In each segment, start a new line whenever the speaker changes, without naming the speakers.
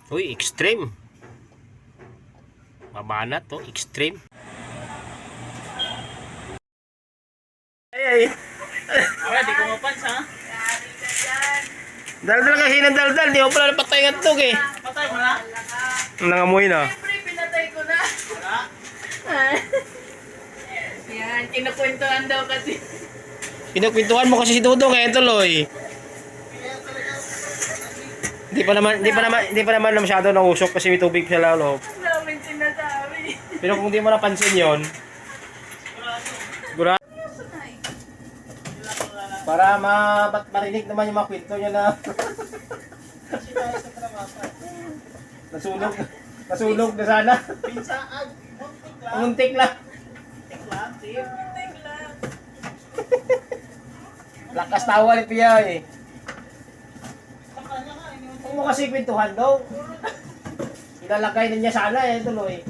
Uy, extreme. Mabanat to, extreme. Ay, ay.
Wala, di ko mapans ha.
Daldal ka hinandaldal. Di mo pala napatay nga tug eh.
Patay mo na.
Nangamoy na.
Siyempre, pinatay ko na.
Wala.
Yan, kinukwentuhan daw kasi.
Pinagpintuhan mo kasi si Dudong eh, tuloy. Hindi pa naman masyado nausok kasi may tubig sa loob.
Ang daming sinasabi.
Pero kung di mo napansin yon, sigurado. Para marinig naman yung mga kwento niya na nasunog na sana.
Pinsaan.
Muntik
Muntik lang.
lang.
Muntik lang. Tip.
Tek lang.
Lakas tawa ni Pia eh.
Sa kanya nga.
Huwag mo kasi kwentuhan daw. Ilalagay na niya sana eh, tuloy.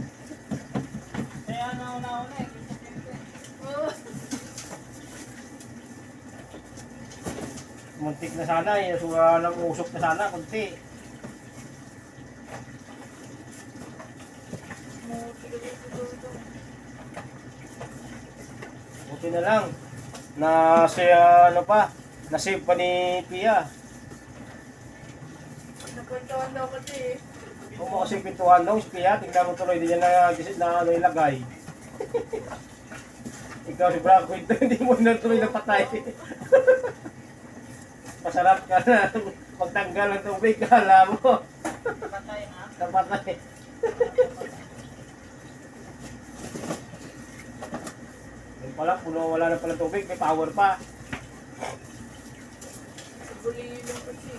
Kaya nauna eh.
Oh.
Muntik na sana eh, sura lang usok na sana, kunti. Buti na lang. Na siya ano pa, nasave pa ni Pia.
Nakwentuhan daw kasi.
Kung mo kasi pintuhan daw, si Pia, tingnan mo tuloy, hindi niya na ano ilagay. Ikaw si Braco, hindi mo na tuloy napatay. Pasarap ka na, magtanggal ng tubig, kala mo.
Patay ha.
Napatay. Yung pala, puno wala na pala tubig, may power pa.
Bulilong kasi.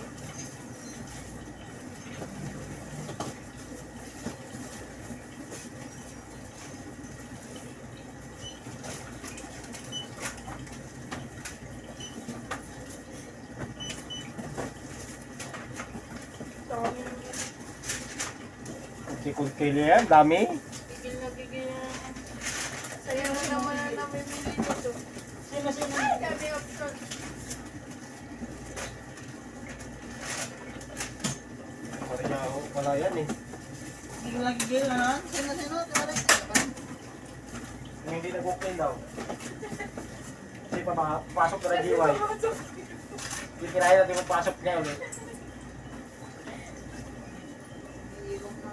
Sikod kayo yan, dami.
Gigil na gigil na. Sa'yo na naman ang namimili dito.
Sino?
Ay, dami option.
Wala yan eh.
Gigil na. Sino?
Yung hindi nag-open daw. Kasi papasok na ng GY. Hindi kinaya natin magpasok niya ulit.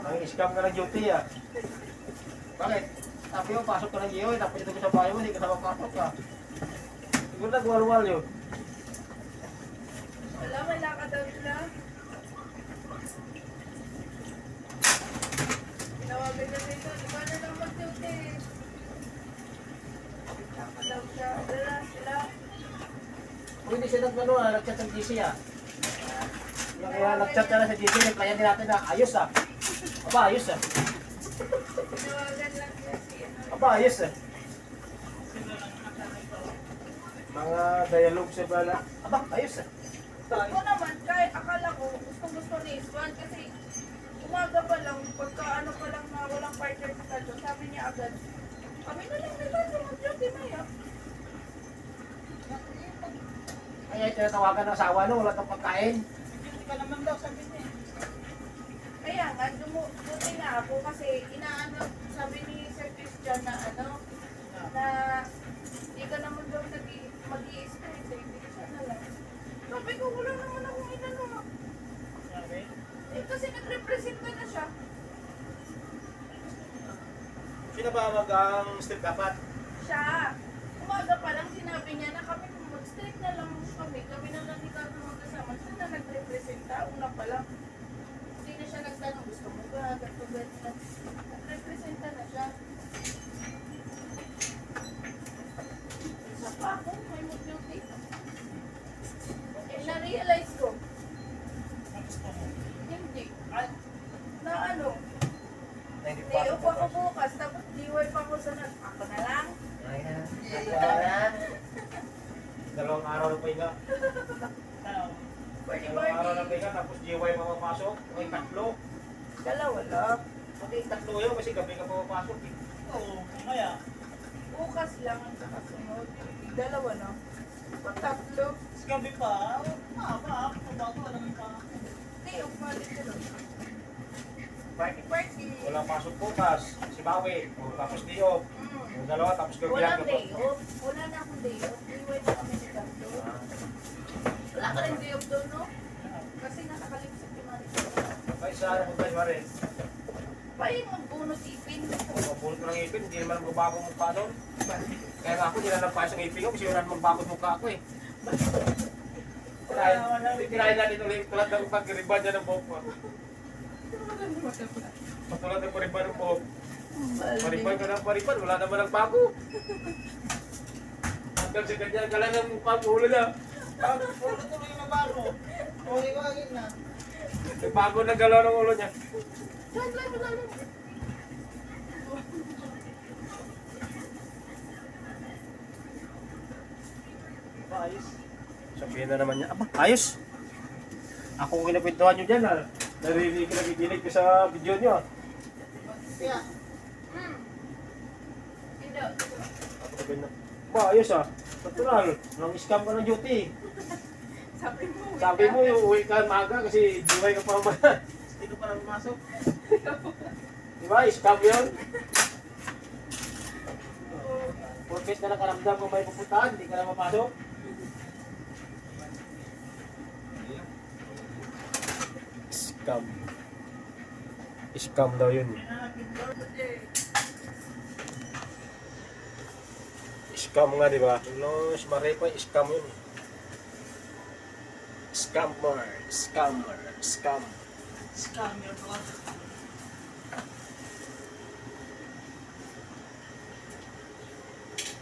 Ang scam ka ng duty ah. Bakit? Sabi mo, pasok ka ng GY, tapos ito ko sa bahay mo, hindi ka sa papasok ka. Siguro nag-walwal yun.
Wala ka daw sila. Tinawagan niya dito, di ba na lang mag-duty? Wala daw siya. Wala sila.
Kung hindi siya nag-chat ng GC ah. Kaya nag-chat ka na sa GC, replyan din natin na ayos ah. Aba, ayos ah.
Tinawagan lang siya si ano.
Aba, ayos ah. Mga dialogue sa bala. Aba, ayos ah.
Ako naman, kahit akala ko, gusto ni Iswan kasi umaga pa lang, pagka ano pa lang na walang partner sa tayo, sabi niya agad, kami na lang nila sa mag-duty na yan.
Kaya tinatawagan ng asawa no, wala kang pagkain.
Hindi ka naman daw sabi niya.
Kaya nga, duty na ako kasi inaano, sabi ni Sir Christian na ano, na hindi ka naman daw mag-i-stress eh, hindi ka na lang. Sabi ko, wala naman akong inano.
Sabi?
Eh, kasi nag-represent na siya.
Sino ba mag-step dapat?
Siya. Umaga pa lang sinabi niya na kami mag-strike na lang kami na lang ni Carlo magkasama. Siya na nag-representa, una pa lang. Hindi na siya nagtanong, gusto mo ba, ganito, ganito. Nag-representa na siya. Isa pa ako, may mag-duty. Eh, na-realize ko,
Gusto mo.
hindi.
Ay,
Na ano,
Hindi
day off ako bukas, tapos DY pa ako sa ako na lang.
Dalawang araw na pahinga.
tao.
Party
Dalawang araw na
party.
pahinga, tapos GY mamapasok. May tatlo.
Dalawa lang.
Pati tatlo yun kasi gabi ka mamapasok eh.
Oo, mamaya.
Bukas lang ang kakasunod. Dalawa na. Patatlo.
Sa gabi pa. Bago, alam mo pa.
Hindi, umalit ko lang. Party.
Walang pasok bukas. Si Bawi. O, tapos Dio. Yung dalawa, tapos
Walang
Gabriel.
day off. Wala na akong day off. Iwan na kami ni Carlo. Wala ka rin day off doon, no? Kasi nakakalimsat yung mga
Ay, sa ano kung tayo rin?
pa yung magbuno tipin.
Mapulot ng ipin, hindi naman magbabago mukha doon. Kaya nga ako, hindi na nagpayos ang ipin ko kasi wala namang bagong mukha ako eh. Tirahin natin ulit tulad ng pag-riban dyan ng buhok ko. Patulad ng pariban ng buhok. Pariban ka ng pariban, wala naman ang bago. Hanggang sa kanya, gala ng mukha ang ulo niya.
Ulo tuloy na bago. Okay, wagin na.
Nagbago na galaw ng ulo niya. Ayos. Sabihin na naman niya, aba, ayos. Ako kung kinapintuhan nyo dyan, ha. Naririnig, nakikinig ko sa video nyo.
Kaya,
Hindi.
Ba, ayos ah. Natural. Nang scam ka ng duty.
Sabi mo.
Sabi mo, yung uwi ka maaga kasi buhay ka pa naman.
hindi ko pa lang pumasok.
Diba? Scam yun. Porkes na nakaramdam kung may pupuntahan, hindi ka na mapasok. Scam. Scam daw yun. Scam nga, di ba? Los Marepa, scam yun. Scammer, scammer, scam.
Scam yun ko.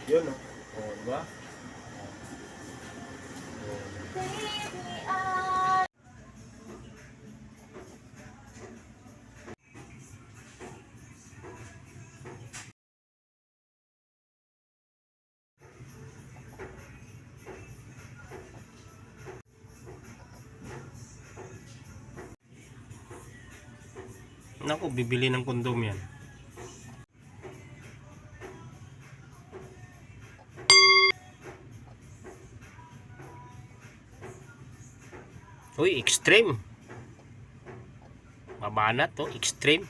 Yun, no? O, di ba? Naku, bibili ng kondom yan. Uy, extreme. Mabanat to, extreme.